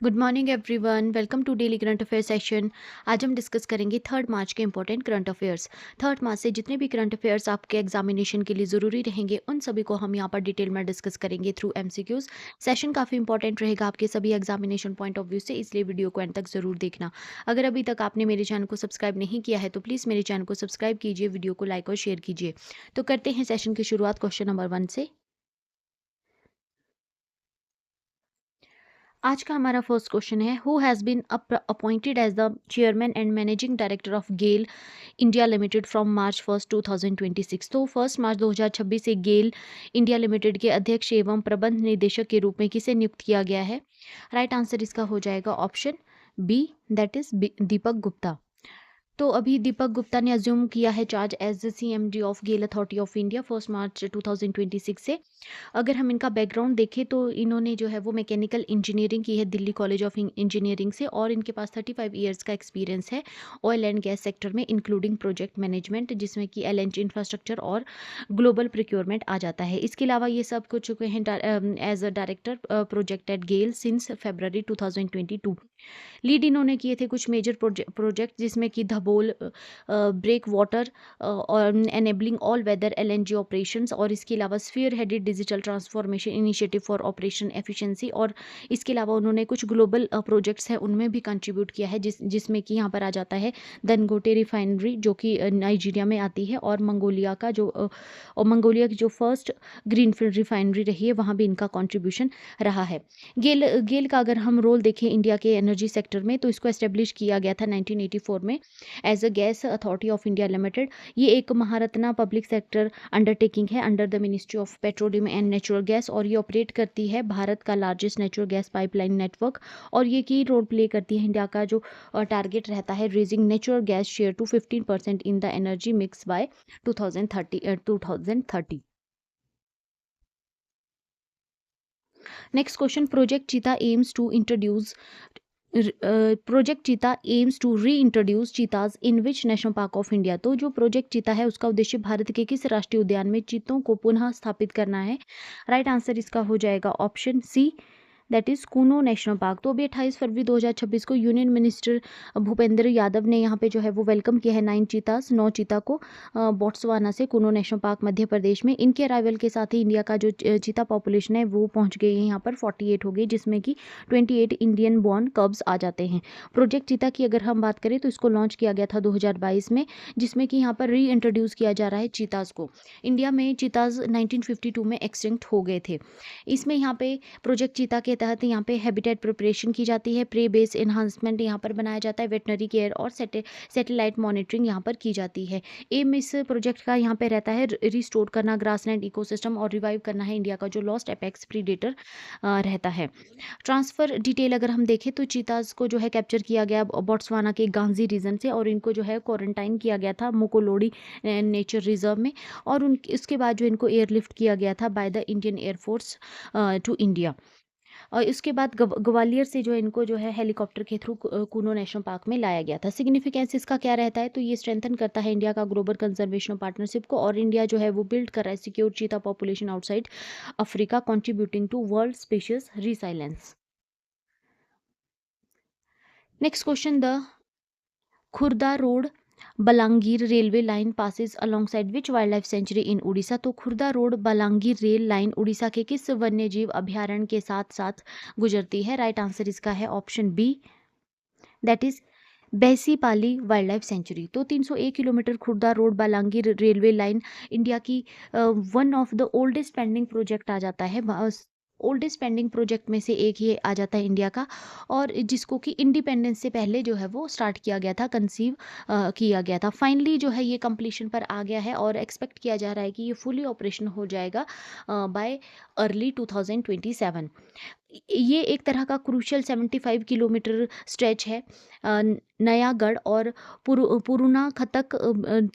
Good morning everyone, welcome to daily current affair session. आज हम discuss करेंगे 3 मार्च के इंपॉर्टेंट करंट अफेयर्स। 3 मार्च से जितने भी करंट अफेयर्स आपके एग्जामिनेशन के लिए ज़रूरी रहेंगे उन सभी को हम यहाँ पर डिटेल में डिस्कस करेंगे थ्रू एमसीक्यूज। सेशन काफ़ी इंपॉर्टेंट रहेगा आपके सभी एग्जामिनेशन पॉइंट ऑफ व्यू से, इसलिए वीडियो को एंड तक ज़रूर देखना। अगर अभी तक आपने मेरे चैनल को सब्सक्राइब नहीं किया है तो प्लीज़ मेरे चैनल को सब्सक्राइब कीजिए, वीडियो को लाइक और शेयर कीजिए। तो करते हैं सेशन की शुरुआत क्वेश्चन नंबर 1 से। आज का हमारा फर्स्ट क्वेश्चन है, who has been appointed as the chairman and managing director of GAIL India limited from March 1 2026। तो 1 मार्च 2026 से गेल इंडिया लिमिटेड के अध्यक्ष एवं प्रबंध निदेशक के रूप में किसे नियुक्त किया गया है? राइट आंसर इसका हो जाएगा option B, that is Deepak Gupta. तो अभी दीपक गुप्ता ने अज्यूम किया है charge as CMD of GAIL authority of India 1 मार्च 2026 से। अगर हम इनका बैकग्राउंड देखें तो इन्होंने जो है वो मैकेनिकल इंजीनियरिंग की है दिल्ली कॉलेज ऑफ इंजीनियरिंग से, और इनके पास 35 ईयर्स का एक्सपीरियंस है ऑयल एंड गैस सेक्टर में, इंक्लूडिंग प्रोजेक्ट मैनेजमेंट, जिसमें कि एलएनजी इंफ्रास्ट्रक्चर और ग्लोबल प्रोक्योरमेंट आ जाता है। इसके अलावा ये सब कर चुके हैं as a director project at GAIL since February 2022। Lead इन्होंने किए थे कुछ मेजर प्रोजेक्ट जिसमें कि धबोल ब्रेक वाटर और enabling all weather LNG operations, और इसके अलावा spearheaded digital transformation initiative for operation efficiency, और इसके अलावा उन्होंने कुछ ग्लोबल प्रोजेक्ट्स हैं उनमें भी कंट्रीब्यूट किया है, जिसमें कि यहाँ पर आ जाता है दनगोटे रिफाइनरी जो कि नाइजीरिया में आती है, और मंगोलिया की जो फर्स्ट ग्रीनफील्ड रिफाइनरी रही है वहाँ भी इनका कॉन्ट्रीब्यूशन रहा है। गेल गेल का अगर हम रोल देखें इंडिया के एनर्जी सेक्टर में, तो इसको एस्टेब्लिश किया गया था 1984 में as a gas authority of India limited. ये एक महारत्ना पब्लिक सेक्टर अंडरटेकिंग है under the ministry of petroleum and natural gas, और ये ऑपरेट करती है भारत का largest natural gas pipeline network, और ये की रोल प्ले करती है इंडिया का जो टारगेट रहता है raising natural gas share to 15% in the energy mix by 2030। Next question, project cheetah aims to reintroduce cheetahs in which national park of India. तो जो प्रोजेक्ट चीता है उसका उद्देश्य भारत के किस राष्ट्रीय उद्यान में चीतों को पुनः स्थापित करना है? राइट आंसर इसका हो जाएगा option C, that is Kuno national park. तो अभी 28 फरवरी 2026 को यूनियन मिनिस्टर भूपेंद्र यादव ने यहाँ पे जो है वो वेलकम किया है 9 चीता को बोट्सवाना से कूनो नेशनल पार्क मध्य प्रदेश में। इनके अराइवल के साथ ही इंडिया का जो चीता पॉपुलेशन है वो पहुँच गई है यहाँ पर 48 हो गई, जिसमें कि 28 इंडियन बॉर्न कब्स आ जाते हैं। प्रोजेक्ट चीता की अगर हम बात करें तो इसको लॉन्च किया गया था 2022 में, जिसमें कि यहाँ पर री इंट्रोड्यूस किया जा रहा है चीताज को। इंडिया में चीताज 1952 में एक्सटिंक्ट हो गए थे। इसमें यहाँ पे प्रोजेक्ट चीता के तहत यहाँ पे हैबिटेट प्रिपरेशन की जाती है, प्रे बेस एनहांसमेंट यहाँ पर बनाया जाता है, वेटनरी केयर और सैटेलाइट मॉनिटरिंग यहाँ पर की जाती है। एम इस प्रोजेक्ट का यहाँ पे रहता है रिस्टोर करना ग्रासलैंड इकोसिस्टम और रिवाइव करना है इंडिया का जो लॉस्ट एपेक्स प्रीडेटर रहता है। ट्रांसफ़र डिटेल अगर हम देखें तो चीताज को जो है कैप्चर किया गया बोट्सवाना के गांजी रीजन से, और इनको जो है क्वारंटाइन किया गया था मोकोलोडी नेचर रिजर्व में, और उसके बाद जो इनको एयरलिफ्ट किया गया था by the Indian air force to India. और इसके बाद ग्वालियर से जो है इनको जो है हेलीकॉप्टर के थ्रू कूनो नेशनल पार्क में लाया गया था। सिग्निफिकेंस इसका क्या रहता है, तो ये स्ट्रेंथन करता है इंडिया का ग्लोबल कंजर्वेशन पार्टनरशिप को, और इंडिया जो है वो बिल्ड कर रहा है secure cheetah population outside Africa, contributing to world species resilience. Next question, the Khurda road Balangir railway line passes alongside which wildlife sanctuary in Orissa. तो Khurda road Balangir rail line Orissa के किस वन्यजीव अभ्यारण्य के साथ साथ गुजरती है? राइट आंसर इसका है option B, that is Behsipali wildlife sanctuary. तो 301 kilometre Khurda road Balangir railway line India की one of the oldest pending project आ जाता है, ओल्डेस्ट पेंडिंग प्रोजेक्ट में से एक ये आ जाता है इंडिया का, और जिसको कि इंडिपेंडेंस से पहले जो है वो स्टार्ट किया गया था, कंसीव किया गया था। फाइनली जो है ये कंप्लीशन पर आ गया है, और एक्सपेक्ट किया जा रहा है कि ये फुली ऑपरेशन हो जाएगा बाय अर्ली 2027। ये एक तरह का क्रूशियल 75 किलोमीटर स्ट्रेच है नयागढ़ और पुरुना खतक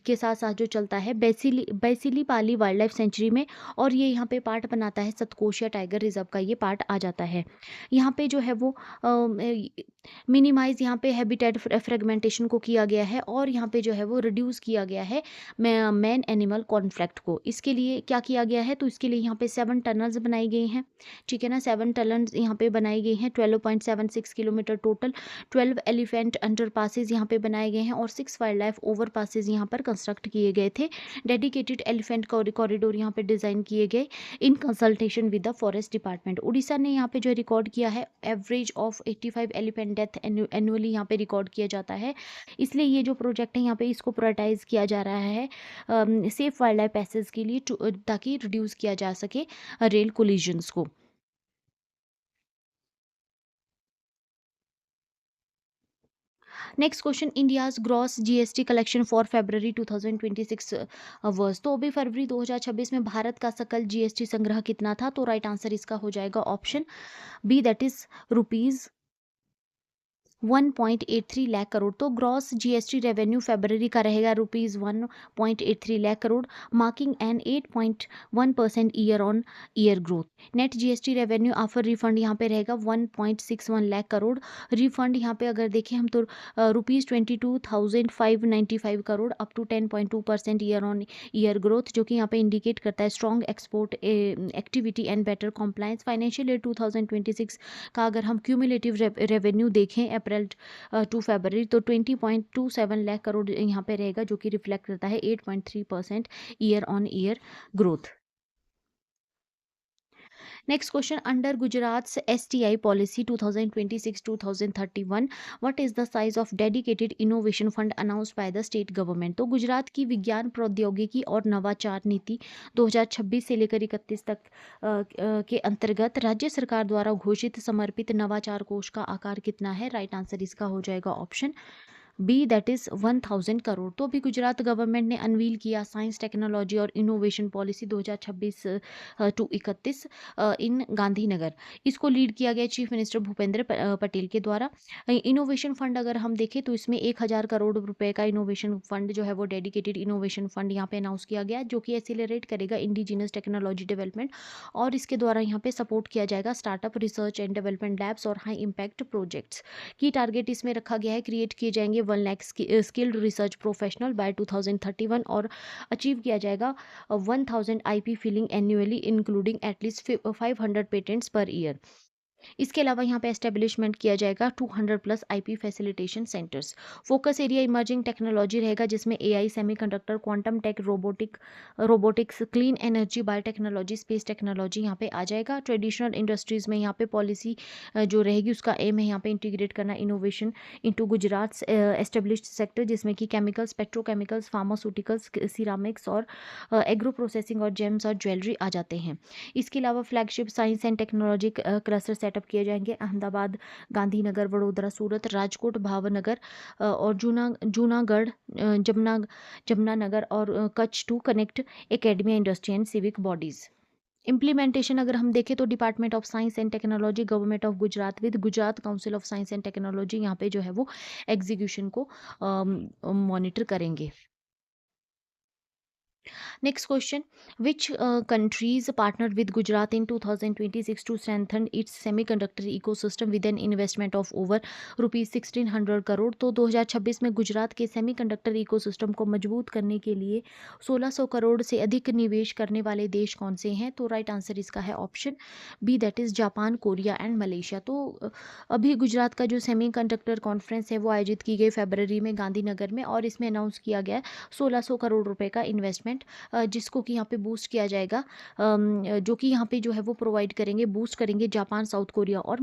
के साथ साथ जो चलता है बैसिली पाली वाइल्ड लाइफ सेंचुरी में, और ये यहाँ पे पार्ट बनाता है सतकोशिया टाइगर रिजर्व का, ये पार्ट आ जाता है। यहाँ पे जो है वो मिनिमाइज यहाँ पे हैबिटेट फ्रेगमेंटेशन को किया गया है, और यहाँ पे जो है वो रिड्यूस किया गया है मैन एनिमल कॉन्फ्लिक्ट को। इसके लिए क्या किया गया है, तो इसके लिए यहाँ पे 7 टनल्स बनाई गई हैं, ठीक है ना। 7 लाइन्स यहाँ पे बनाई गई हैं 12.76 kilometre total, 12 elephant under passes यहाँ पे बनाए गए हैं और 6 वाइल्ड लाइफ ओवर पासिस यहाँ पर कंस्ट्रक्ट किए गए थे। डेडिकेटेड एलिफेंट कॉरिडोर यहाँ पे डिज़ाइन किए गए in consultation with the forest department. Orissa ने यहाँ पे जो रिकॉर्ड किया है average of 85 elephant death annually यहाँ पे रिकॉर्ड किया जाता है। इसलिए ये जो प्रोजेक्ट है यहाँ पे इसको प्रायोरिटाइज किया जा रहा है सेफ वाइल्ड लाइफ पैसेज के लिए ताकि रिड्यूस किया जा सके रेल कोलिजन्स को। Next question, India's gross GST collection for February 2026 was. तो अभी फरवरी 2026 में भारत का सकल जीएसटी संग्रह कितना था? तो राइट आंसर इसका हो जाएगा option B, that is rupees 1.83 lakh crore. तो ग्रॉस जीएसटी रेवेन्यू फरवरी का रहेगा rupees 1.83 lakh crore, marking an 8.1% year on year growth. Net GST revenue after refund यहाँ पे रहेगा 1.61 लाख करोड़। रिफंड यहाँ पे अगर देखें हम तो rupees 22,595 crore, up to 10.2% year on year growth, जो कि यहाँ पे इंडिकेट करता है strong export activity and better compliance. Financial year 2026 का अगर हम क्यूमुलेटिव रेवेन्यू देखें अप्रैल टू फरवरी तो 20.27 लाख करोड़ यहाँ पे रहेगा, जो कि रिफ्लेक्ट करता है 8.3% year on year growth. Next question, under Gujarat STI policy 2026-2031 what is the size of dedicated innovation fund announced by the state government. तो गुजरात की विज्ञान प्रौद्योगिकी और नवाचार नीति 2026 से लेकर 31 तक के अंतर्गत राज्य सरकार द्वारा घोषित समर्पित नवाचार कोष का आकार कितना है? राइट आंसर इसका हो जाएगा option B, that is 1000 crore. तो अभी गुजरात गवर्नमेंट ने अनवील किया साइंस टेक्नोलॉजी और innovation policy 2026 to 31 in Gandhinagar. इसको लीड किया गया चीफ मिनिस्टर भूपेंद्र पटेल के द्वारा। इनोवेशन फंड अगर हम देखें तो इसमें 1000 करोड़ रुपए का इनोवेशन फंड जो है वो डेडिकेटेड इनोवेशन फंड यहाँ पे अनाउंस किया गया, जो कि एक्सीलरेट करेगा इंडिजिनस टेक्नोलॉजी डेवलपमेंट, और इसके द्वारा यहाँ पे सपोर्ट किया जाएगा startup research and development labs और हाई इम्पैक्ट प्रोजेक्ट्स। की टारगेट इसमें रखा गया है क्रिएट किए जाएंगे 1 lakh skilled research professional by 2031 और अचीव किया जाएगा 1000 IP filing annually including at least 500 patents पर ईयर। इसके अलावा यहाँ पे एस्टेब्लिशमेंट किया जाएगा 200 plus IP facilitation centres. Focus area emerging technology रहेगा, जिसमें AI, semiconductor, quantum tech, robotics, clean energy, biotechnology, space technology यहाँ पे आ जाएगा। ट्रेडिशनल इंडस्ट्रीज में यहाँ पे पॉलिसी जो रहेगी उसका एम है यहाँ पे इंटीग्रेट करना innovation into Gujarat established sector, जिसमें कि केमिकल्स, पेट्रोकेमिकल्स, फार्मास्यूटिकल्स, सिरामिक्स और एग्रो प्रोसेसिंग और जेम्स और ज्वेलरी आ जाते हैं। इसके अलावा flagship science and technology cluster setup किए जाएंगे अहमदाबाद, गांधीनगर, वडोदरा, सूरत, राजकोट, भावनगर और जूनागढ़, जमुनानगर और Kutch to connect academy, industry and civic bodies. Implementation अगर हम देखें तो department of science and technology, government of Gujarat with Gujarat council of science and technology यहाँ पे जो है वो एग्जीक्यूशन को मॉनिटर करेंगे। Next question, which countries partnered with Gujarat in 2026 to strengthen its semiconductor ecosystem with an investment of over rupees 1600 crore. तो 2026 में गुजरात के सेमीकंडक्टर इकोसिस्टम को मजबूत करने के लिए 1600 करोड़ से अधिक निवेश करने वाले देश कौन से हैं? तो राइट आंसर इसका है option B, that is Japan, Korea and Malaysia. तो अभी गुजरात का जो सेमीकंडक्टर कॉन्फ्रेंस है वो आयोजित की गई फरवरी में गांधीनगर में, और इसमें अनाउंस किया गया 1600 करोड़ रुपए का इन्वेस्टमेंट, जिसको कि यहाँ पे बूस्ट किया जाएगा, जो कि यहाँ पे जो है वो प्रोवाइड करेंगे, बूस्ट करेंगे जापान, साउथ कोरिया और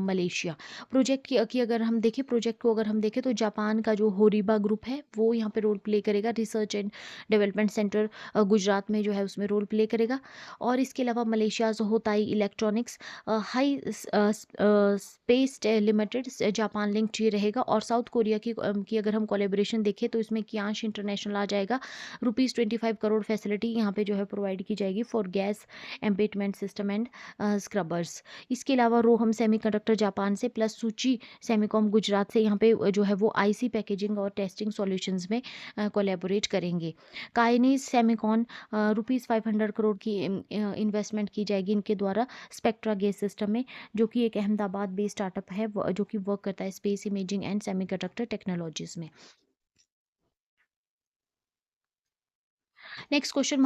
मलेशिया। प्रोजेक्ट की अगर हम देखें, प्रोजेक्ट को अगर हम देखें तो जापान का जो होरीबा ग्रुप है वो यहाँ पे रोल प्ले करेगा, research and development centre Gujarat में जो है उसमें रोल प्ले करेगा। और इसके अलावा Malaysia Hotayi electronics, high space limited, Japan link ये रहेगा। और साउथ कोरिया की अगर हम कोलेबोरेशन देखें तो इसमें कियांश इंटरनेशनल आ जाएगा। रुपीज़ 25 करोड़ फैसिलिटी यहाँ पे जो है प्रोवाइड की जाएगी for gas abatement system and scrubbers. इसके अलावा रोहम सेमीकंडक्टर जापान से प्लस सूची सेमीकॉम गुजरात से यहाँ पे जो है वो आईसी पैकेजिंग और टेस्टिंग सॉल्यूशंस में कोलैबोरेट करेंगे। काइनीज सेमीकॉन रुपीज़ 500 करोड़ की इन्वेस्टमेंट की जाएगी इनके द्वारा स्पेक्ट्रा गैस सिस्टम में, जो कि एक अहमदाबाद बेस्ड स्टार्टअप है जो कि वर्क करता है space imaging and semiconductor technologies में। Next question,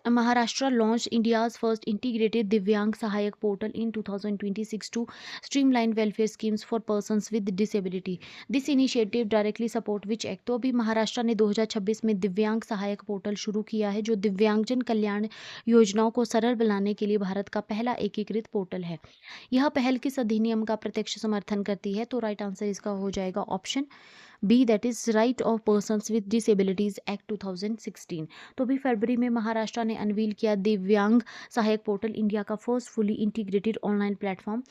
Maharashtra launch India's first integrated Divyang Sahayak portal in 2026 to streamline welfare schemes for persons with disability. This initiative directly support which act? तो अभी महाराष्ट्र ने 2026 में दिव्यांग सहायक पोर्टल शुरू किया है जो दिव्यांगजन कल्याण योजनाओं को सरल बनाने के लिए भारत का पहला एकीकृत पोर्टल है। यह पहल किस अधिनियम का प्रत्यक्ष समर्थन करती है? तो राइट आंसर इसका हो जाएगा option B, that is right of persons with disabilities act 2016। तो भी फरवरी में महाराष्ट्र ने अनवील किया दिव्यांग सहायक पोर्टल, इंडिया का first fully integrated online platform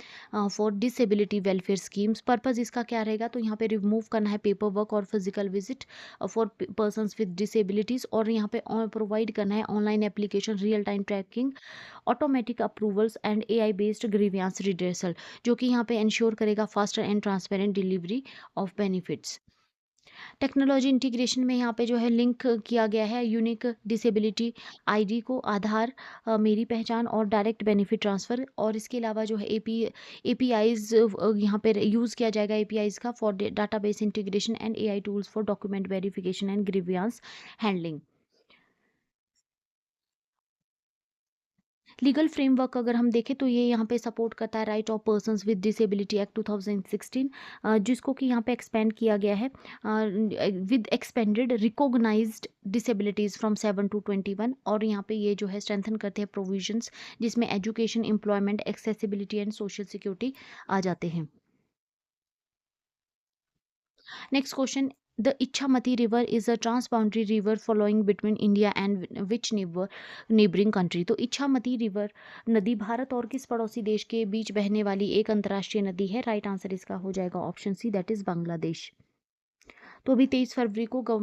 for disability welfare schemes. Purpose इसका क्या रहेगा? तो यहाँ पे रिमूव करना है पेपर वर्क और physical visit for persons with disabilities, और यहाँ पे प्रोवाइड करना है online application, real time tracking, automatic approvals and AI based grievance redressal, जो कि यहाँ पे इंश्योर करेगा faster and transparent delivery of benefits. Technology integration में यहाँ पे जो है लिंक किया गया है यूनिक डिसेबिलिटी आईडी को, आधार, मेरी पहचान और डायरेक्ट बेनिफिट ट्रांसफ़र। और इसके अलावा जो है एपीआईज यहाँ पे यूज़ किया जाएगा एपीआईज का for database integration and AI tools for document verification and grievance handling. Legal framework अगर हम देखें तो ये यहाँ पे सपोर्ट करता है right of persons with disability act 2016, जिसको कि यहाँ पे एक्सपेंड किया गया है with expanded recognised disabilities from 7 to 21। और यहाँ पे ये जो है स्ट्रेंथन करते हैं प्रोविजंस जिसमें education, employment, accessibility and social security आ जाते हैं। Next question, the Ichamati river is a transboundary river flowing between India and which neighbouring country? तो इच्छामती रिवर नदी भारत और किस पड़ोसी देश के बीच बहने वाली एक अंतर्राष्ट्रीय नदी है? राइट आंसर इसका हो जाएगा option C, that is Bangladesh. तो अभी 23 फरवरी को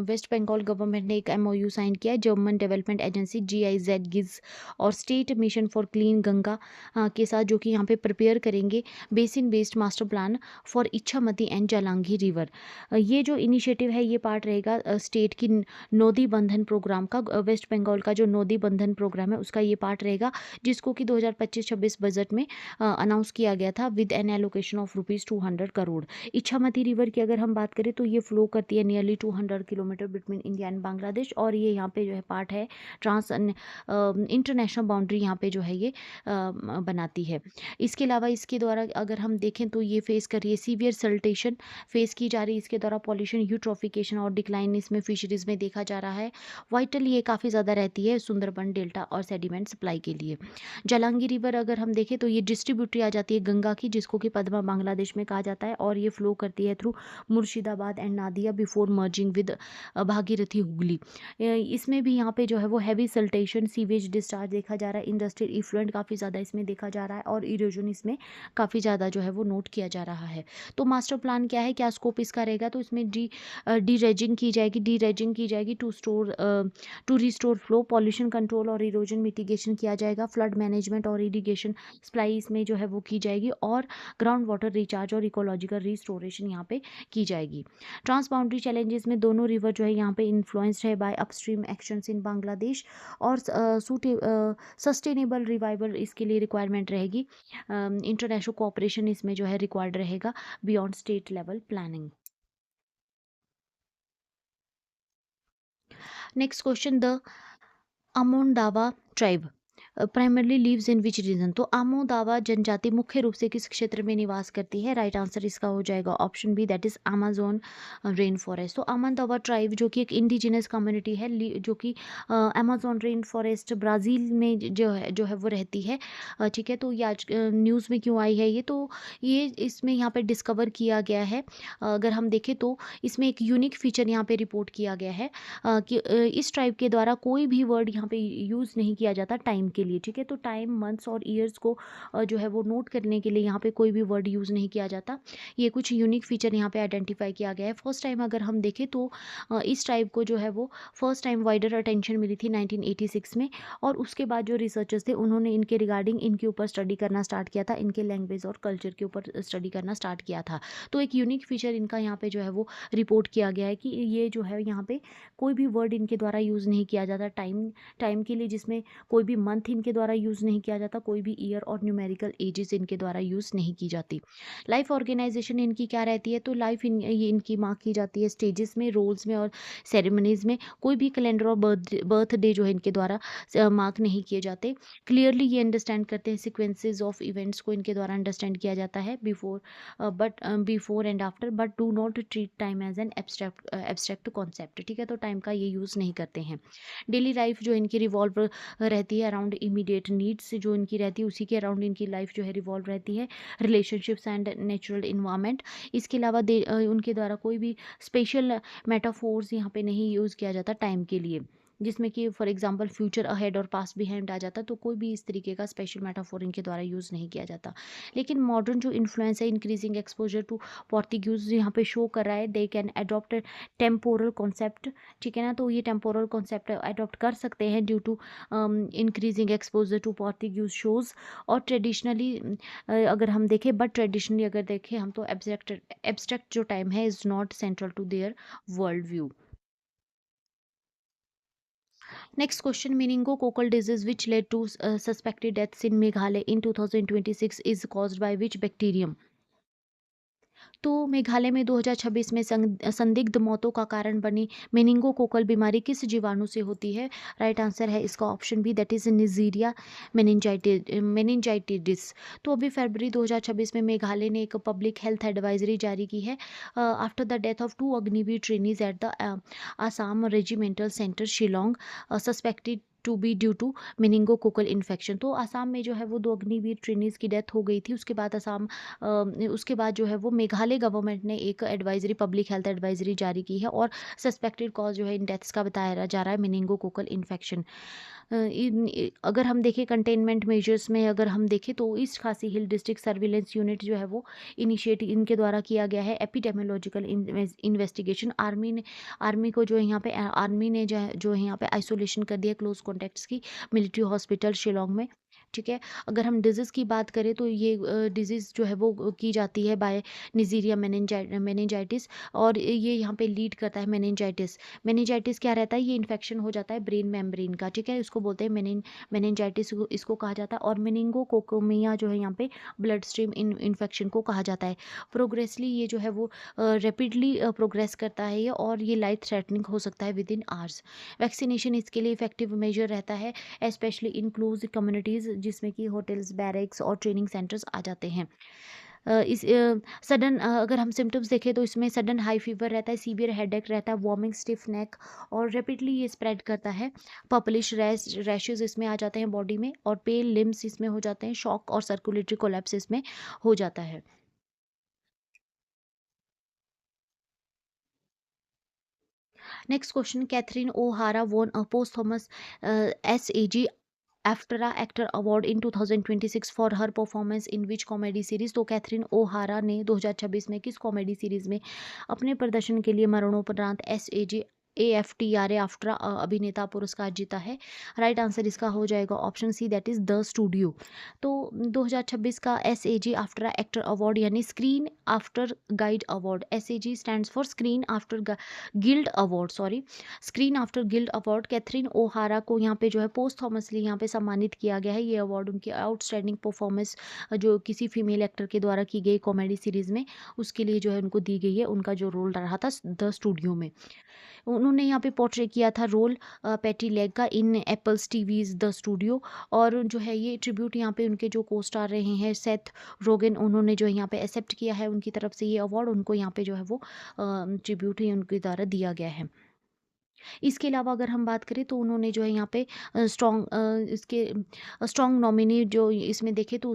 वेस्ट बंगाल गवर्नमेंट ने एक एमओयू साइन किया है जर्मन डेवलपमेंट एजेंसी GIZ गिज और state mission for clean Ganga के साथ, जो कि यहाँ पे प्रिपेयर करेंगे basin based master plan for Ichamati and Jalangi river. ये जो इनिशिएटिव है ये पार्ट रहेगा स्टेट की नोदी बंधन प्रोग्राम का, वेस्ट बंगाल का जो नोदी बंधन प्रोग्राम है उसका ये पार्ट रहेगा, जिसको कि 2025-26 बजट में अनाउंस किया गया था with an allocation of ₹200 crore. Ichamati river की अगर हम बात करें तो ये फ्लो करती है nearly 200 kilometre between India and Bangladesh, और ये यहाँ पे जो है पार्ट है ट्रांस इंटरनेशनल बाउंड्री यहाँ पे जो है ये बनाती है। इसके अलावा इसके द्वारा अगर हम देखें तो ये फेस कर रही है सीवियर सल्टेशन फेस की जा रही है, इसके द्वारा पॉल्यूशन, यूट्रोफिकेशन और डिक्लाइन इसमें फिशरीज में देखा जा रहा है। वाइटल ये काफ़ी ज़्यादा रहती है सुंदरबन डेल्टा और सेडिमेंट सप्लाई के लिए। जालांगी रिवर अगर हम देखें तो ये डिस्ट्रीब्यूटरी आ जाती है गंगा की, जिसको कि पद्मा बांग्लादेश में कहा जाता है, और ये फ्लो करती है through Murshidabad and Nadia before merging with Bhagirathi Hooghly. इसमें भी यहाँ पे जो है वो हैवी सल्टेशन, सीवेज डिस्चार्ज देखा जा रहा है, इंडस्ट्रियल इफ्लुएंट काफ़ी ज़्यादा इसमें देखा जा रहा है, और इरोजन इसमें काफ़ी ज़्यादा जो है वो नोट किया जा रहा है। तो मास्टर प्लान क्या है, क्या स्कोप इसका रहेगा? तो इसमें डी रेजिंग की जाएगी to restore flow, pollution control और इरोजन मिटिगेशन किया जाएगा, फ्लड मैनेजमेंट और इरिगेशन सप्लाई इसमें जो है वो की जाएगी, और ग्राउंड वाटर रिचार्ज और इकोलॉजिकल रिस्टोरेशन यहाँ पे की जाएगी। ट्रांस बाउंड्री चैलेंजेस में दोनों रिवर जो है यहाँ पे इन्फ्लुएंस्ड है by upstream actions in Bangladesh, और सस्टेनेबल रिवाइवल इसके लिए रिक्वायरमेंट रहेगी। इंटरनेशनल कोऑपरेशन इसमें जो है रिक्वायर्ड रहेगा beyond state level planning. Next question, the Amondawa tribe primarily lives in which region? तो आमो दावा जनजाति मुख्य रूप से किस क्षेत्र में निवास करती है? राइट आंसर इसका हो जाएगा option B, that is Amazon rain forest. तो आमन दावा ट्राइब जो कि एक इंडिजिनस कम्युनिटी है जो कि अमेजोन रेन फॉरेस्ट ब्राज़ील में जो है वो रहती है। ठीक है, तो ये आज न्यूज़ में क्यों आई है ये? तो ये इसमें यहाँ पे डिस्कवर किया गया है। अगर हम देखें तो इसमें एक यूनिक फीचर यहाँ पे रिपोर्ट किया गया है कि इस ट्राइब के द्वारा कोई भी वर्ड यहाँ पे यूज़ नहीं किया जाता टाइम के लिए। ठीक है, तो टाइम, मंथ्स और ईयर्स को जो है वो नोट करने के लिए यहाँ पे कोई भी वर्ड यूज़ नहीं किया जाता। ये कुछ यूनिक फीचर यहाँ पे आइडेंटिफाई किया गया है। फर्स्ट टाइम अगर हम देखें तो इस ट्राइब को जो है वो फर्स्ट टाइम वाइडर अटेंशन मिली थी 1986 में, और उसके बाद जो रिसर्चर्स थे उन्होंने इनके रिगार्डिंग इनके ऊपर स्टडी करना स्टार्ट किया था, इनके लैंग्वेज और कल्चर के ऊपर स्टडी करना स्टार्ट किया था। तो एक यूनिक फीचर इनका यहाँ पे जो है वो रिपोर्ट किया गया है कि ये जो है यहाँ पे कोई भी वर्ड इनके द्वारा यूज़ नहीं किया जाता टाइम के लिए, जिसमें कोई भी मंथ इनके द्वारा यूज़ नहीं किया जाता, कोई भी ईयर और न्यूमेरिकल एजेस इनके द्वारा यूज़ नहीं की जाती। लाइफ ऑर्गेनाइजेशन इनकी क्या रहती है, तो लाइफ ये इनकी मार्क की जाती है स्टेजेस में, रोल्स में और सेरेमनीज़ में। कोई भी कैलेंडर और बर्थडे जो है इनके द्वारा मार्क नहीं किए जाते। क्लियरली ये अंडरस्टैंड करते हैं, सीक्वेंसेस ऑफ इवेंट्स को इनके द्वारा अंडरस्टैंड किया जाता है before and after, but do not treat time as an abstract concept. ठीक है, तो टाइम का ये यूज़ नहीं करते हैं। डेली लाइफ जो इनकी रिवॉल्व रहती है अराउंड इमीडिएट नीड्स जो इनकी रहती है, उसी के अराउंड इनकी लाइफ जो है रिवॉल्व रहती है। रिलेशनशिप्स एंड नेचुरल इन्वायरमेंट, इसके अलावा उनके द्वारा कोई भी स्पेशल मेटाफोर्स यहाँ पे नहीं यूज़ किया जाता टाइम के लिए, जिसमें कि फॉर एग्जांपल फ्यूचर अहेड और पास्ट बिहाइंड आ जाता, तो कोई भी इस तरीके का स्पेशल मेटाफोर इनके द्वारा यूज़ नहीं किया जाता। लेकिन मॉडर्न जो इन्फ्लुएंस है, इंक्रीजिंग एक्सपोजर टू पोर्तुगीज यहाँ पे शो कर रहा है, they can adopt temporal concept. ठीक है ना, तो ये टेम्पोरल कॉन्सेप्ट अडॉप्ट कर सकते हैं due to increasing exposure to Portuguese shows. और ट्रेडिशनली अगर हम देखें, बट ट्रेडिशनली अगर देखें हम, तो एब्स्ट्रैक्ट जो टाइम है is not central to their world view. Next question, meningococcal disease which led to suspected deaths in Meghalaya in 2026 is caused by which bacterium? तो मेघालय में 2026 में संदिग्ध मौतों का कारण बनी मेनिंगोकोकल बीमारी किस जीवाणु से होती है? राइट आंसर है इसका ऑप्शन बी, दैट इज निजीरिया मेनिंजाइटिडिस। तो अभी फरवरी 2026 में मेघालय ने एक पब्लिक हेल्थ एडवाइजरी जारी की है after the death of 2 Agniveer trainees at the Assam regimental centre Shillong, suspected to be due to meningococcal infection. तो आसाम में जो है वो 2 अग्निवीर ट्रेनीज की डेथ हो गई थी। उसके बाद जो है वो मेघालय गवर्नमेंट ने एक एडवाइजरी, पब्लिक हेल्थ एडवाइजरी जारी की है और सस्पेक्टेड कॉज जो है इन डेथ्स का बताया जा रहा है मेनिंगोकोकल इन्फेक्शन। अगर हम देखें कंटेनमेंट मेजर्स में, अगर हम देखें तो ईस्ट खासी हिल डिस्ट्रिक्ट सर्विलेंस यूनिट जो है वो इनिशिएटिव इनके द्वारा किया गया है। एपिडेमियोलॉजिकल इन्वेस्टिगेशन, आर्मी को जो है यहाँ पे आर्मी ने जो है यहाँ पे आइसोलेशन कर दिया क्लोज कॉन्टैक्ट्स की मिलिट्री हॉस्पिटल शिलोंग में। ठीक है, अगर हम डिजीज़ की बात करें तो ये डिजीज़ जो है वो की जाती है बाय निजीरिया मेनिंजाइटिस, और ये यहाँ पे लीड करता है मेनिंजाइटिस। मेनिंजाइटिस क्या रहता है, ये इन्फेक्शन हो जाता है ब्रेन मेम्ब्रेन का। ठीक है, इसको बोलते हैं मेनिंजाइटिस इसको कहा जाता है। और मेनिंगोकोकोमिया जो है यहाँ पे ब्लड स्ट्रीम इन्फेक्शन को कहा जाता है। प्रोग्रेसली ये जो है वो रैपिडली प्रोग्रेस करता है ये, और ये लाइफ थ्रेटनिंग हो सकता है विद इन आवर्स। वैक्सीनेशन इसके लिए इफेक्टिव मेजर रहता है, स्पेशली इन क्लोज कम्युनिटीज़ जिसमें कि होटल्स, बैरक्स और ट्रेनिंग सेंटर्स आ जाते हैं। इस सडन अगर हम सिम्टम्स देखें तो इसमें सडन हाई फीवर रहता है, सीवियर हेडेक रहता है, वार्मिंग, स्टिफ नेक, और रैपिडली ये स्प्रेड करता है। पर्पलिश रैशेज इसमें आ जाते हैं बॉडी में, और पेल लिम्स इसमें हो जाते हैं, शॉक और सर्कुलेटरी कोलैप्स इसमें हो जाता है। Next question, Catherine O'Hara won a posthumous SAG AFTRA actor award in 2026 for her performance in which comedy series. तो कैथरीन ओहारा ने 2026 में किस कॉमेडी सीरीज में अपने प्रदर्शन के लिए मरणोपरांत AFTRA आफ्ट्रा अभिनेता पुरस्कार जीता है? राइट आंसर इसका हो जाएगा option C, that is the studio. तो 2026 का SAG आफ्ट्रा एक्टर अवार्ड यानी screen actors guild award, SAG stands for screen actors guild award, sorry, screen actors guild award, Catherine O'Hara को यहाँ पे जो है पोस्ट थॉमसली यहाँ पे सम्मानित किया गया है। ये अवार्ड उनकी आउटस्टैंडिंग परफॉर्मेंस जो किसी फीमेल एक्टर के द्वारा की गई कॉमेडी सीरीज में, उसके लिए जो है उनको दी गई है, उनका जो रोल रहा था द स्टूडियो में। उन्होंने यहाँ पे पोर्ट्रे किया था रोल पैटी लेग का इन एप्पल्स टीवीज द स्टूडियो। और जो है ये ट्रिब्यूट यहाँ पे उनके जो को स्टार रहे हैं सेथ रोगन, उन्होंने जो है यहाँ पे एक्सेप्ट किया है उनकी तरफ से ये अवार्ड, उनको यहाँ पे जो है वो ट्रिब्यूट ही उनके द्वारा दिया गया है। इसके अलावा अगर हम बात करें तो उन्होंने जो है यहाँ पे इसके स्ट्रॉन्ग नॉमिनी जो इसमें देखे तो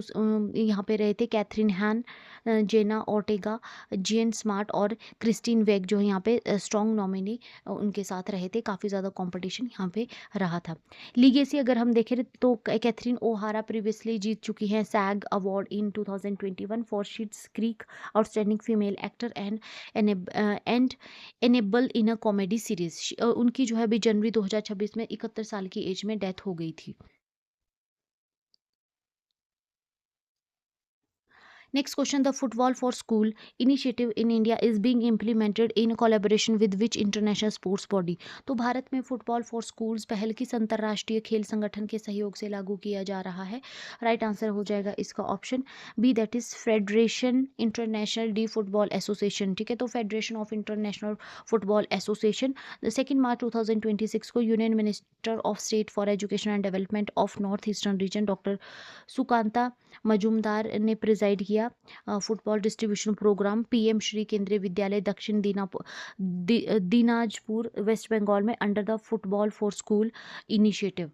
यहाँ पे रहे थे कैथरीन हैन, जेना ओर्टेगा, जियन स्मार्ट और क्रिस्टीन वेग, जो है यहाँ पे स्ट्रॉन्ग नॉमिनी उनके साथ रहे थे। काफ़ी ज़्यादा कंपटीशन यहाँ पे रहा था। लीगेसी अगर हम देखें तो कैथरीन ओहारा प्रीवियसली जीत चुकी हैं SAG award in 2021 for Schitt's Creek outstanding female actor and ensemble in a comedy series. उनकी जो है अभी जनवरी 2026 में 71 साल की एज में डेथ हो गई थी। Next question, the Football for School initiative in India is being implemented in collaboration with which international sports body? तो भारत में फुटबॉल फॉर स्कूल्स पहल किस अंतर्राष्ट्रीय खेल संगठन के सहयोग से लागू किया जा रहा है? राइट आंसर हो जाएगा इसका option B, that is federation international de football association. ठीक है, तो federation of international football association. 2 March 2026 को union minister of state for education and development of north eastern region doctor Sukanta Majumdar ने प्रिजाइड किया football distribution programme PM Shri Kendriya Vidyalaya Dakshin Dinajpur west Bengal में under the football for school initiative.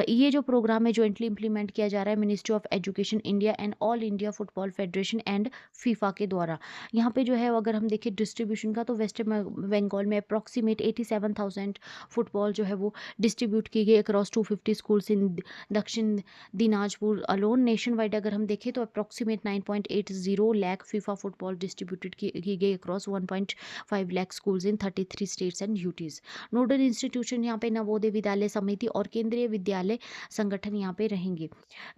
ये जो programme है jointly implement किया जा रहा है ministry of education India and all India football federation and FIFA के द्वारा। यहाँ पे जो है अगर हम देखें डिस्ट्रीब्यूशन का तो वेस्ट बंगाल में अप्रॉक्सीमेट 87,000 फुटबॉल जो है वो डिस्ट्रीब्यूट की गई अक्रॉस 250 स्कूल्स इन दक्षिण दिनाजपुर अलोन। नेशन वाइड अगर हम देखें तो approximate 9.80 lakh FIFA football distributed की गई across 1.5 lakh schools in 33 states and UTs. Nodal institution यहाँ पे नवोदय विद्यालय समिति और केंद्रीय विद्यालय संगठन यहाँ पे रहेंगे।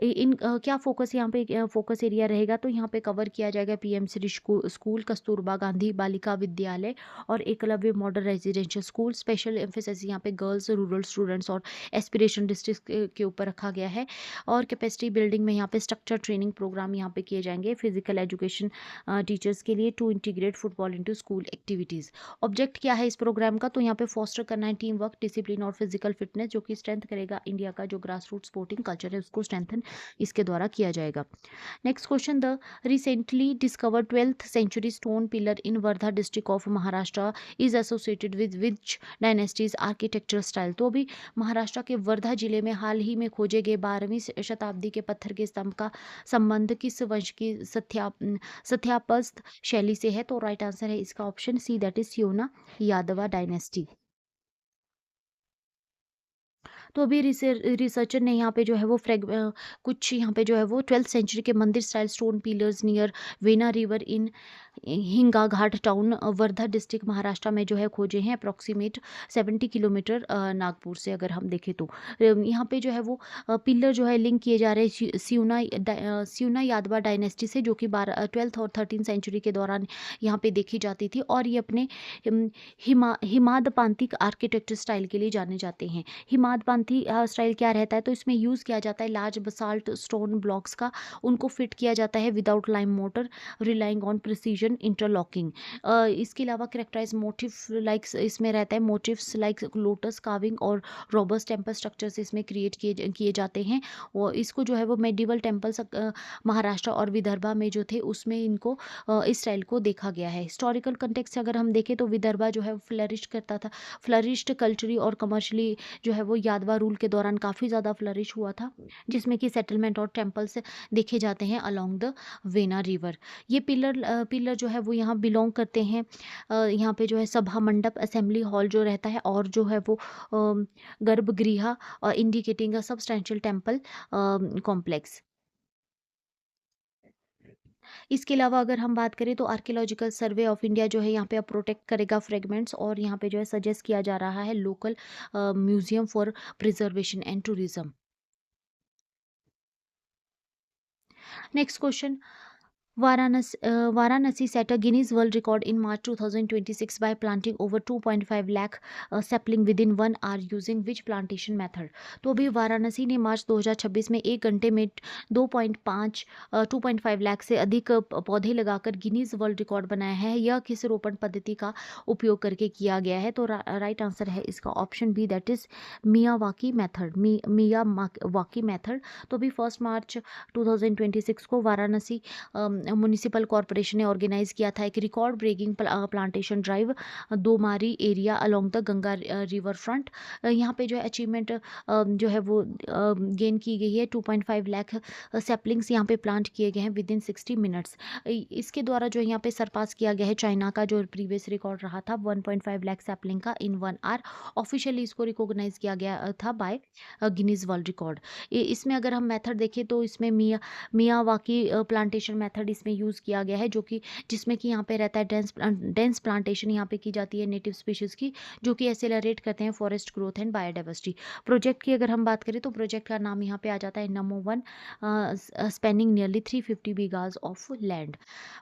क्या फोकस यहाँ पे फोकस एरिया रहेगा तो यहाँ पे कवर किया जाएगा पीएम श्री स्कूल, कस्तूरबा गांधी बालिका विद्यालय और Eklavya model residential school. Special emphasis यहाँ पे गर्ल्स, रूरल स्टूडेंट्स और एस्पिरेशन डिस्ट्रिक्ट के ऊपर रखा गया है। और कैपेसिटी बिल्डिंग में यहाँ पे स्ट्रक्चर ट्रेनिंग प्रोग्राम यहाँ पे किए जाएंगे फिजिकल एजुकेशन टीचर्स के लिए to integrate football into school activities. Object क्या है इस प्रोग्राम का तो यहाँ पे फॉस्टर करना है टीम वर्क, डिसिप्लिन और फिजिकल फिटनेस जो कि स्ट्रेंथ करेगा इंडिया का जो ग्रास रूट स्पोर्टिंग कल्चर है उसको स्ट्रेंथन इसके द्वारा किया जाएगा। Next question, the recently discovered 12th century stone pillar in Wardha district of Maharashtra is associated with which dynasties architectural style. तो अभी महाराष्ट्र के वर्धा जिले में हाल ही में खोजे गए 12वीं शताब्दी के पत्थर के स्तंभ का संबंध किस वंश की सत्यापस्थ शैली से है? तो राइट आंसर है इसका ऑप्शन सी, दैट इज सियोना यादवा डायनेस्टी। तो अभी रिसर्चर ने यहाँ पे जो है वो कुछ यहाँ पे जो है वो 12th सेंचुरी के मंदिर style stone pillars near vena river in हिंगा घाट टाउन वर्धा डिस्ट्रिक्ट महाराष्ट्र में जो है खोजे हैं अप्रॉक्सीमेट 70 किलोमीटर नागपुर से अगर हम देखें तो। यहाँ पे जो है वो पिलर जो है लिंक किए जा रहे हैं सियूना यादवा डायनेस्टी से जो कि 12th और 13th सेंचुरी के दौरान यहाँ पे देखी जाती थी और ये अपने हिमादपांतिक आर्किटेक्चर स्टाइल के लिए जाने जाते हैं। हिमादपांती स्टाइल क्या रहता है तो इसमें यूज़ किया जाता है लार्ज बसाल्ट स्टोन ब्लॉक्स का, उनको फिट किया जाता है without lime motor relying on precision interlocking. इसके अलावा करेक्टराइज मोटिव लाइक इसमें रहता है मोटिव्स लाइक लोटस कार्विंग और रोबस्ट टेम्पल स्ट्रक्चर्स इसमें क्रिएट किए जाते हैं। और इसको जो है वो मेडिवल टेम्पल्स महाराष्ट्र और विदर्भा में जो थे उसमें इनको इस स्टाइल को देखा गया है। हिस्टोरिकल कंटेक्स्ट से अगर हम देखें तो विदर्भा जो है फ्लरिश करता था, फ्लरिश्ड कल्चरली और कमर्शली जो है वो यादवा रूल के दौरान काफ़ी ज़्यादा फ्लरिश हुआ था जिसमें कि सेटलमेंट और टेम्पल्स देखे जाते हैं अलोंग द वेना रिवर। ये पिलर जो है वो यहाँ बिलोंग करते हैं यहाँ पे जो है सभा मंडप असेंबली हॉल जो रहता है और जो है वो गर्भगृह indicating a substantial temple complex. इसके अलावा अगर हम बात करें तो आर्कियोलॉजिकल सर्वे ऑफ इंडिया जो है यहाँ पे अब प्रोटेक्ट करेगा फ्रेगमेंट्स और यहाँ पे जो है सजेस्ट किया जा रहा है local museum for preservation and tourism. Next question, Varanasi set a Guinness World Record in March 2026 by planting over 2.5 lakh sapling within 1 hour using which plantation method? तो अभी वाराणसी ने मार्च 2026 में 1 घंटे में 2.5 लाख से अधिक पौधे लगाकर गिनीज वर्ल्ड रिकॉर्ड बनाया है। यह किस रोपण पद्धति का उपयोग करके किया गया है? तो राइट आंसर है इसका option B, that is Miyawaki method. Miyawaki method. तो अभी 1 मार्च 2026 को वाराणसी म्युनिसिपल कॉरपोरेशन ने ऑर्गेनाइज किया था एक record breaking plantation drive Domari area along the Ganga river front. यहाँ पे जो है अचीवमेंट जो है वो गेन की गई है। 2.5 लाख सैपलिंग्स यहाँ पे प्लांट किए गए हैं विद इन 60 मिनट्स। इसके द्वारा जो यहाँ पे सरपास किया गया है चाइना का जो प्रीवियस रिकॉर्ड रहा था 1.5 लाख सैपलिंग का इन 1 आवर। ऑफिशियली इसको रिकॉग्नाइज किया गया था बाय गिनीज वर्ल्ड रिकॉर्ड। इसमें अगर हम मेथड देखें तो इसमें मियावाकी प्लांटेशन मेथड इसमें यूज़ किया गया है, जो कि जिसमें कि यहाँ पे रहता है डेंस प्लांटेशन यहाँ पे की जाती है नेटिव स्पीशीज़ की, जो कि एक्सेलरेट करते हैं forest growth and biodiversity. Project की अगर हम बात करें तो प्रोजेक्ट का नाम यहाँ पे आ जाता है Namo 1, spanning nearly 350 bighas of land.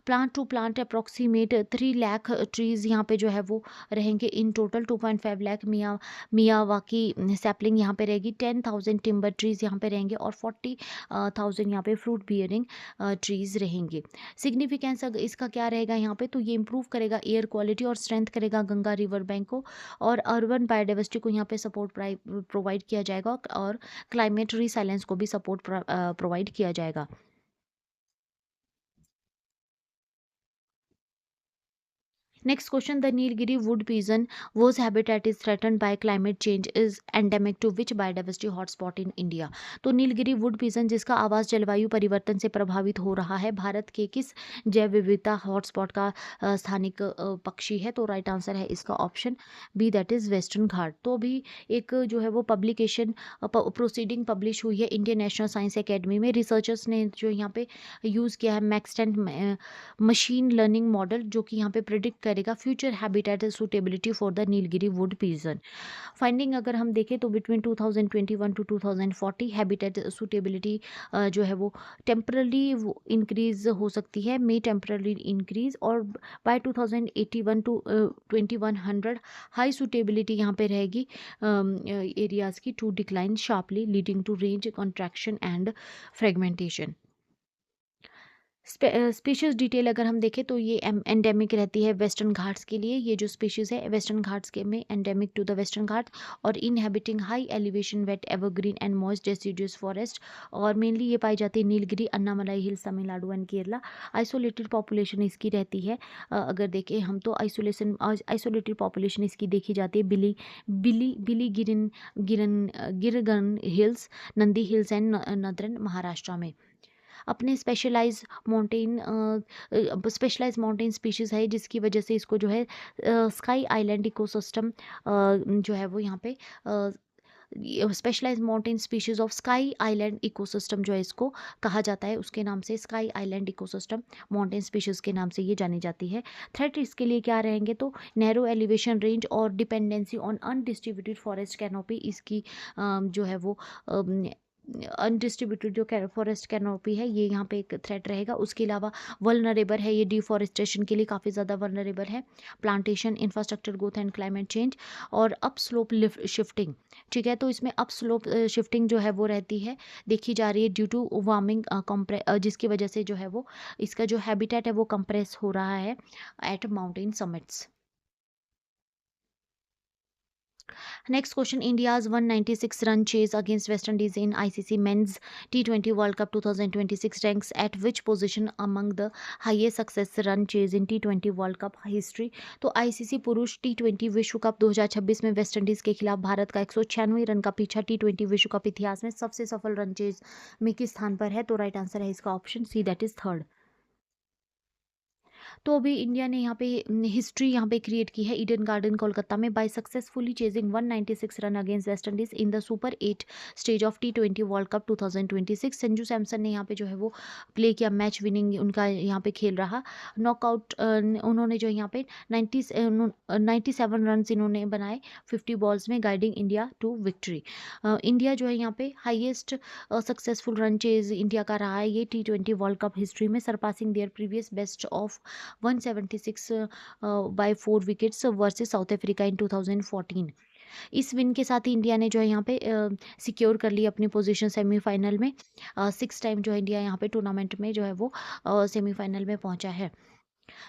Plant to plant approximate 3 lakh trees यहाँ पे जो है वो रहेंगे in total. 2.5 lakh Miyawaki sapling यहाँ पे रहेगी, 10,000 टिम्बर ट्रीज़ यहाँ पे रहेंगे और 40,000 यहाँ पे फ्रूट बियरिंग ट्रीज़ रहेंगे। सिग्निफिकेंस इसका क्या रहेगा यहाँ पे, तो ये इंप्रूव करेगा एयर क्वालिटी और स्ट्रेंथ करेगा गंगा रिवर बैंक को, और अर्बन बायोडाइवर्सिटी को यहाँ पे सपोर्ट प्रोवाइड किया जाएगा, और क्लाइमेट रिसाइलेंस को भी सपोर्ट प्रोवाइड किया जाएगा। Next question, the Nilgiri wood pigeon whose habitat is threatened by climate change is endemic to which biodiversity hotspot in India? तो नीलगिरी वुड पिजन जिसका आवास जलवायु परिवर्तन से प्रभावित हो रहा है, भारत के किस जैव विविधता हॉटस्पॉट का स्थानिक पक्षी है? तो राइट आंसर है इसका option B, that is western Ghat. तो अभी एक जो है वो पब्लिकेशन प्रोसीडिंग पब्लिश हुई है इंडियन नेशनल साइंस एकेडमी में। रिसर्चर्स ने जो यहाँ पे यूज़ किया है मैक्सटेंट मशीन लर्निंग मॉडल, जो कि यहाँ पे प्रिडिक्ट करेगा future habitat suitability for the Nilgiri would pigeon. Finding अगर हम देखें तो बिटवीन 2021 टू 2040 हैबिटेट सूटेबिलिटी जो है वो टेम्परली इंक्रीज हो सकती है, मे टेम्परली इंक्रीज, और बाय 2081 टू 2100 हाई सूटेबिलिटी यहाँ पे रहेगी एरियाज की to decline sharply leading to range contraction and fragmentation. Species detail अगर हम देखें तो ये एंडेमिक रहती है वेस्टर्न घाट्स के लिए। ये जो स्पीशीज़ है वेस्टर्न घाट्स के में एंडेमिक टू द वेस्टर्न घाट, और inhabiting high elevation wet evergreen and moist deciduous forest, और मेनली ये पाई जाती है Nilgiri, Annamalai hills, Tamil Nadu and Kerala. Isolated population इसकी रहती है, अगर देखें हम तो आइसोलेटेड पॉपुलेशन इसकी देखी जाती है बिली बिली Bili Giran Giran Girgan hills, Nandi hills and northern Maharashtra में। अपने स्पेशलाइज माउंटेन स्पीशीज़ है, जिसकी वजह से इसको जो है स्काई आइलैंड इकोसिस्टम जो है वो यहाँ पे specialise mountain species of sky island ecosystem जो है इसको कहा जाता है, उसके नाम से sky island ecosystem mountain species के नाम से ये जानी जाती है। थ्रेट इसके लिए क्या रहेंगे, तो नैरो एलिवेशन रेंज और dependency on undistributed forest canopy इसकी जो है वो अनडिस्ट्रीब्यूटेड जो फॉरेस्ट कैनोपी है ये यहाँ पे एक थ्रेट रहेगा। उसके अलावा वल्नरेबल है ये डिफॉरेस्टेशन के लिए, काफ़ी ज़्यादा वल्नरेबल है, plantation, infrastructure growth and climate change, और अप स्लोप शिफ्टिंग। ठीक है, तो इसमें अप स्लोप शिफ्टिंग जो है वो रहती है, देखी जा रही है ड्यू टू वार्मिंग जिसकी वजह से जो है वो इसका जो हैबिटेट है वो कंप्रेस हो रहा है at mountain summits. Next question, India's 196 run chase against West Indies in ICC Men's T20 World Cup 2026 ranks at which position among the highest success run chase in T20 World Cup history? तो ICC पुरुष T20 विश्व cup 2026 में West Indies के खिलाफ भारत का 196 run का पीछा T20 विश्व कप इतिहास में सबसे सफल रन चेज में किस स्थान पर है? तो राइट आंसर है इसका option C, that is third. तो अभी इंडिया ने यहाँ पे हिस्ट्री यहाँ पे क्रिएट की है ईडन गार्डन कोलकाता में by successfully chasing 196 run against West Indies in the Super 8 stage of T20 World Cup 2026। Sanju Samson ने यहाँ पे जो है वो प्ले किया, मैच विनिंग उनका यहाँ पे खेल रहा, नॉकआउट उन्होंने जो यहाँ पे 97 रन इन्होंने बनाए 50 बॉल्स में, guiding India to victory. India जो है यहाँ पे highest successful run chase India का रहा है ये T20 वर्ल्ड कप हिस्ट्री में, surpassing their previous best of 176 by 4 wickets versus South Africa in 2014। इस विन के साथ ही इंडिया ने जो है यहाँ पे सिक्योर कर ली अपनी पोजीशन सेमीफाइनल में। 6 टाइम जो है इंडिया यहाँ पे टूर्नामेंट में जो है वो सेमीफाइनल में पहुंचा है।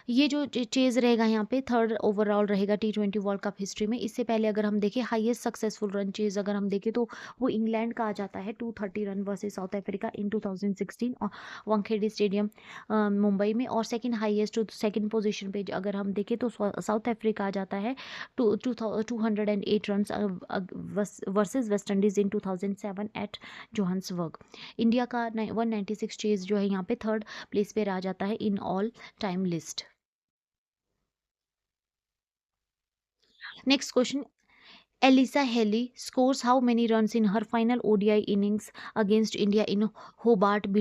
ये जो चेज रहेगा यहाँ पे थर्ड ओवरऑल रहेगा T20 वर्ल्ड कप हिस्ट्री में। इससे पहले अगर हम देखें हाईएस्ट सक्सेसफुल रन चेज अगर हम देखें तो वो इंग्लैंड का आ जाता है 230 रन वर्सेस साउथ अफ्रीका इन 2016 और वानखेड़े स्टेडियम मुंबई में। और सेकंड हाईएस्ट सेकंड पोजीशन पे अगर हम देखें तो साउथ अफ्रीका आ जाता है 208 रन वर्सेस वेस्ट इंडीज इन 2007 एट जोहान्सबर्ग। इंडिया का 196 चेज जो है यहाँ पे थर्ड प्लेस पे आ जाता है in all time list. Next question, Elisa Haley scores how many runs in her final ODI innings against India in Hobart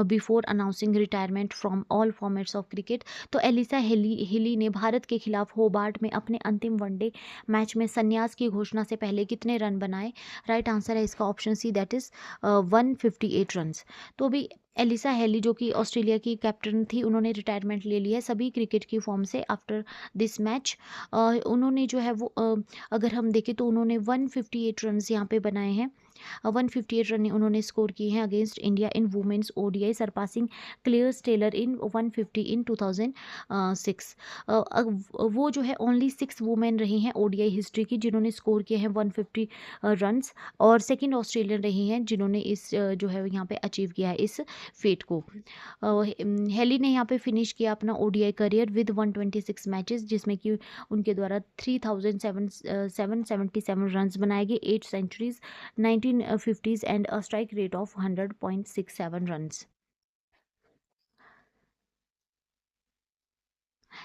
before announcing retirement from all formats of cricket? तो Alyssa Healy ने भारत के खिलाफ Hobart में अपने अंतिम one day match में संन्यास की घोषणा से पहले कितने रन बनाए? राइट आंसर है इसका option C, that is 158 runs. तो भी एलिसा हेली जो कि ऑस्ट्रेलिया की कैप्टन थी, उन्होंने रिटायरमेंट ले लिया है सभी क्रिकेट की फॉर्म से आफ्टर दिस मैच। उन्होंने जो है वो अगर हम देखें तो उन्होंने 158 रन्स यहाँ पे बनाए हैं। 158 रन उन्होंने स्कोर किए हैं against India in women's ODI, surpassing Claire's Taylor in 150 in 2006। वो जो है ओनली 6 वुमेन रही हैं ओडीआई हिस्ट्री की जिन्होंने स्कोर किए हैं 150 रन्स, और सेकंड ऑस्ट्रेलियन रही हैं जिन्होंने इस जो है यहाँ पे अचीव किया है इस फेट को। हेली ने यहाँ पे फिनिश किया अपना ओडीआई करियर विद 126 मैचेस, जिसमें कि उनके द्वारा 3777 रन्स बनाए गए, 8 centuries, 1950s and a strike rate of 100.67 runs.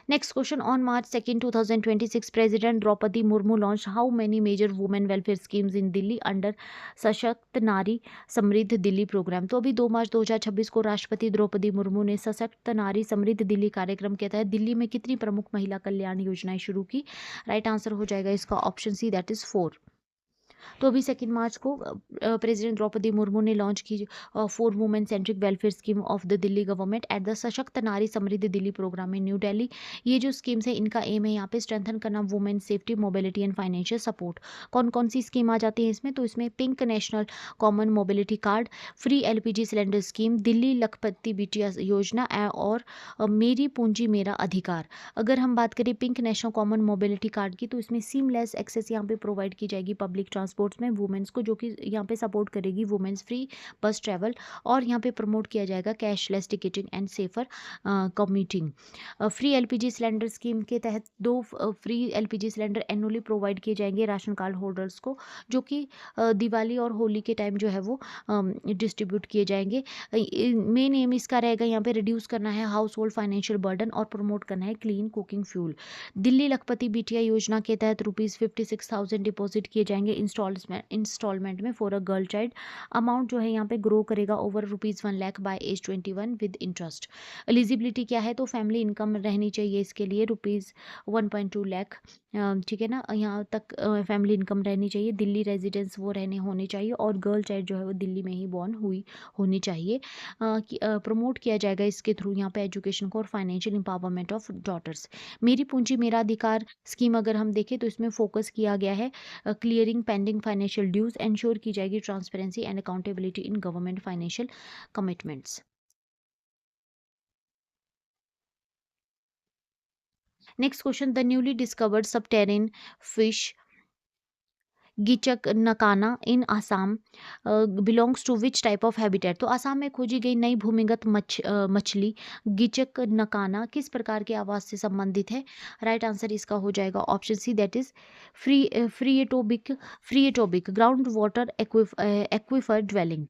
Next question. On March 2nd, 2026, President Draupadi Murmu launched how many major women welfare schemes in Delhi under सशक्त नारी समृद्ध Delhi programme? तो अभी 2 मार्च 2026 को राष्ट्रपति द्रौपदी मुर्मू ने सशक्त नारी समृद्ध दिल्ली कार्यक्रम के तहत दिल्ली में कितनी प्रमुख महिला कल्याण योजनाएं शुरू की? राइट आंसर हो जाएगा इसका ऑप्शन सी, दैट इज 4। तो अभी 2 मार्च को प्रेसिडेंट द्रौपदी मुर्मू ने लॉन्च की 4 women centric welfare scheme of the Delhi government at the Sashakt Nari Samriddhi Delhi programme in New Delhi. ये जो स्कीम्स है इनका एम है यहाँ पे स्ट्रेंथन करना women safety, mobility and financial support. कौन कौन सी स्कीम आ जाती है इसमें? तो इसमें pink national common mobility card, free LPG cylinder scheme, Delhi लखपति बिटिया योजना और मेरी पूंजी मेरा अधिकार। अगर हम बात करें pink national common mobility card की, तो इसमें सीमलेस एक्सेस यहाँ पे प्रोवाइड की जाएगी पब्लिक ट्रांसपोर्ट्स में वुमेन्स को, जो कि यहाँ पे सपोर्ट करेगी वुमेन्स फ्री बस ट्रैवल, और यहाँ पे प्रमोट किया जाएगा cashless ticketing and safer commuting. Free LPG cylinder scheme के तहत 2 free LPG cylinder annually provide किए जाएंगे राशन कार्ड होल्डर्स को, जो कि दिवाली और होली के टाइम जो है वो डिस्ट्रीब्यूट किए जाएंगे। मेन एम इसका रहेगा यहाँ पे रिड्यूस करना है हाउस होल्ड फाइनेंशियल बर्डन और प्रमोट करना है क्लीन कुकिंग फ्यूल। दिल्ली लखपति बिटिया योजना के तहत ₹56,000 डिपॉजिट किए जाएंगे इंस्टॉलमेंट में for a girl child. Amount जो है यहाँ पे ग्रो करेगा over ₹1 lakh by age 21 with interest. Eligibility क्या है? तो फैमिली इनकम रहनी चाहिए इसके लिए ₹1.2 लाख, ठीक है ना, यहाँ तक फैमिली इनकम रहनी चाहिए, दिल्ली रेजिडेंस वो रहने होने चाहिए, और गर्ल चाइल्ड जो है वो दिल्ली में ही बॉर्न हुई होनी चाहिए। प्रमोट किया जाएगा इसके थ्रू यहाँ पे एजुकेशन को और फाइनेंशियल एम्पावरमेंट ऑफ डॉटर्स। मेरी पूंजी मेरा अधिकार स्कीम अगर हम देखें तो इसमें फोकस किया गया है clearing pending financial dues, ensure की जाएगी transparency and accountability in government financial commitments. Next question, the newly discovered subterranean fish Gichak Nakana in Assam belongs to which type of habitat? तो आसाम में खोजी गई नई भूमिगत मछली गिचक नकाना किस प्रकार के आवास से संबंधित है? राइट आंसर इसका हो जाएगा option C, that is phreatobic groundwater aquifer dwelling.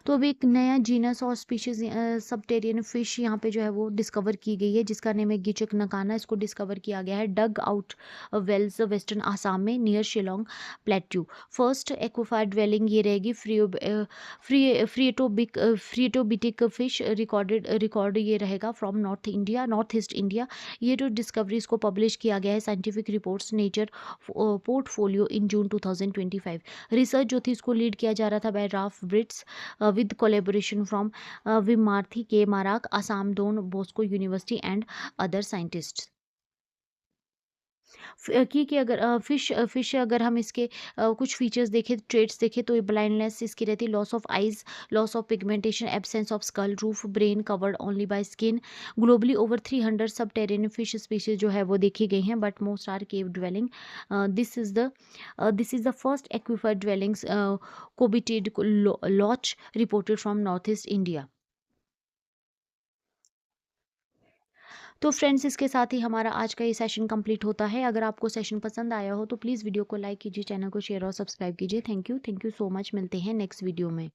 तो अभी एक नया जीनस और स्पीशीज सबटेरियन फिश यहाँ पे जो है वो डिस्कवर की गई है, जिसका नेम है गिचक नकाना। इसको डिस्कवर किया गया है dug out wells western Assam में near Shillong plateau. First aquifer dwelling ये रहेगी फ्रीएटोबिटिक फिश रिकॉर्ड ये रहेगा फ्रॉम नॉर्थ ईस्ट इंडिया। ये जो डिस्कवरी इसको पब्लिश किया गया है Scientific Reports Nature portfolio in June 2025। Research जो थी इसको लीड किया जा रहा था by Raf Brits with collaboration from Vimarthi K. Marak, Assam Don Bosco University and other scientists। कि अगर फिश अगर हम इसके कुछ फीचर्स देखें, ट्रेट्स देखें, तो ये ब्लाइंडनेस इसकी रहती है, loss of eyes, loss of pigmentation, absence of skull roof, brain covered only by skin. Globally over 300 subterranean fish species जो है वो देखी गई हैं, but most are cave dwelling. This is the first aquifer dwellings cobitid loach reported from north east India. तो friends, इसके साथ ही हमारा आज का ये सेशन कंप्लीट होता है। अगर आपको सेशन पसंद आया हो तो प्लीज़ वीडियो को लाइक कीजिए, चैनल को शेयर और सब्सक्राइब कीजिए। Thank you so much. मिलते हैं नेक्स्ट वीडियो में।